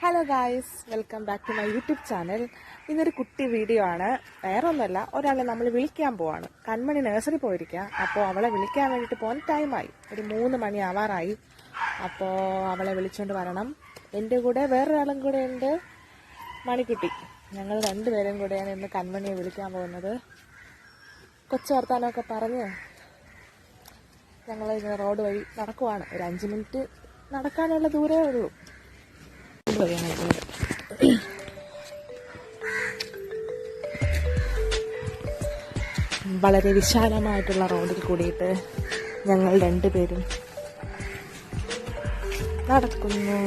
Hello guys, welcome back to my YouTube channel. ഇന്നൊരു കുട്ടി video ആണ്. വേറെ ഒന്നുമല്ല, ഒരാളെ നമ്മൾ വിളിക്കാൻ പോവാണ്. കൺമണി നഴ്സറി പോയിരിക്കുക. അപ്പോൾ അവളെ വിളിക്കാൻ വേണ്ടിയിട്ട് പോകാൻ ടൈമായി. ഒരു 3 മണി ആവാറായി. അപ്പോൾ അവളെ വിളിച്ചുകൊണ്ട് വരണം. എൻ്റെ കൂടെ വേറൊരാളും കൂടെ ഉണ്ട്, മണിക്കുട്ടി. ഞങ്ങൾ 2 പേരും കൂടെയാണ് ഇന്ന് കൺമണിയെ വിളിക്കാൻ പോകുന്നത്. കൊച്ചു വർത്താനമൊക്കെ പറഞ്ഞ് ഞങ്ങൾ ഇങ്ങനെ റോഡ് വഴി നടക്കുവാണ്. ഒരു 5 മിനിറ്റ് നടക്കാനുള്ള ദൂരമേ ഉള്ളൂ. വളരെ വിശാലമായിട്ടുള്ള റോഡിൽ കൂടിയിട്ട് ഞങ്ങൾ 2 പേരും നടക്കുന്നു.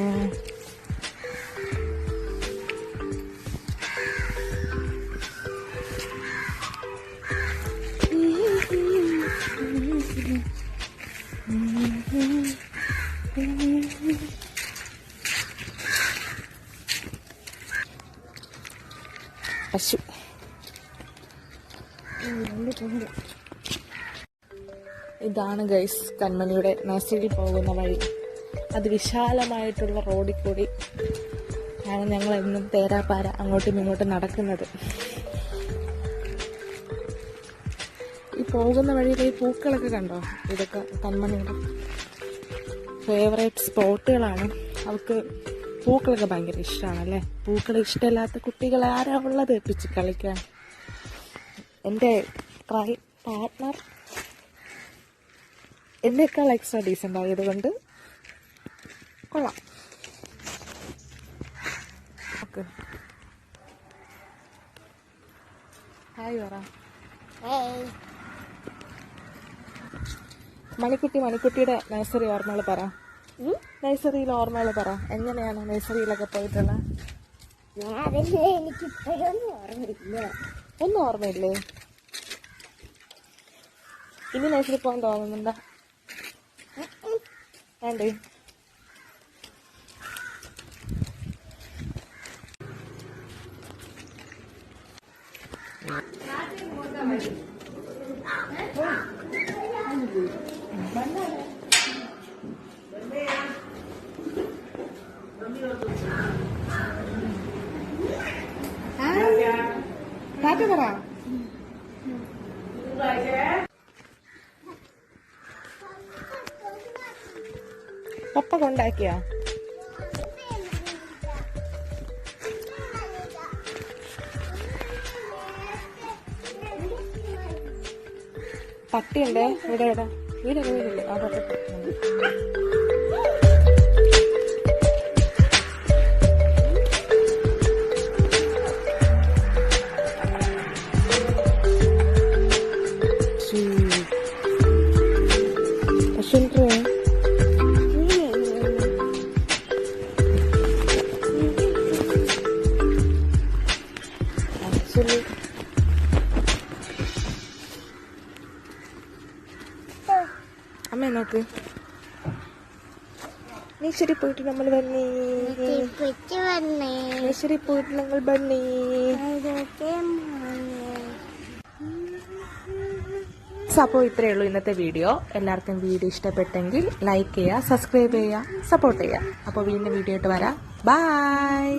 പശു ഇതാണ് ഗൈസ് കൺമണിയുടെ നഴ്സറിയിൽ പോകുന്ന വഴി. അതിവിശാലമായിട്ടുള്ള റോഡിൽ കൂടി ആണ് ഞങ്ങൾ എന്നും തേരാപ്പാര അങ്ങോട്ടും ഇങ്ങോട്ടും നടക്കുന്നത്. ഈ പോകുന്ന വഴിയിൽ ഈ പൂക്കളൊക്കെ കണ്ടോ? ഇതൊക്കെ കൺമണിയുടെ ഫേവറേറ്റ് സ്പോട്ടുകളാണ്. അവർക്ക് പൂക്കളൊക്കെ ഭയങ്കര ഇഷ്ടമാണല്ലേ. പൂക്കൾ ഇഷ്ടമില്ലാത്ത കുട്ടികൾ ആരാ ഉള്ളത് പിച്ച് കളിക്കാൻ? എൻ്റെ പാർട്ട്ണർ എന്നേക്കാൾ എക്സ്ട്രാ ഡീസൻ്റ് ആയതുകൊണ്ട് കൊള്ളാം. ഓക്കെ, ഹായ് പറ. മണിക്കുട്ടിയുടെ നഴ്സറി ഓർമ്മകൾ പറ. നഴ്സറിയിൽ ഓർമ്മകൾ പറ. എങ്ങനെയാണ് നഴ്സറിയിലൊക്കെ പോയിട്ടുള്ളത്? ഒന്നും ഓർമ്മയില്ലേ? ഇനി നഴ്സറി പോകാൻ തോന്നുന്നുണ്ടോ? വേണ്ടേ? ടാറ്റ പറ. പപ്പ കൊണ്ടാക്കിയാ? പട്ടിയുണ്ടേ ഇവിടെ. വീടില്ലേ? ആ പട്ടി. അമ്മ നോക്ക്, നേഴ്സറി പോയിട്ട് നമ്മൾ വന്നേ. നേഴ്സറി പോയിട്ട് ഞങ്ങൾ വന്നേ. അപ്പോൾ ഇത്രയേ ഉള്ളൂ ഇന്നത്തെ വീഡിയോ. എല്ലാവർക്കും വീഡിയോ ഇഷ്ടപ്പെട്ടെങ്കിൽ ലൈക്ക് ചെയ്യുക, സബ്സ്ക്രൈബ് ചെയ്യുക, സപ്പോർട്ട് ചെയ്യുക. അപ്പോൾ വീണ്ടും വീഡിയോ ആയിട്ട് വരാം. ബൈ.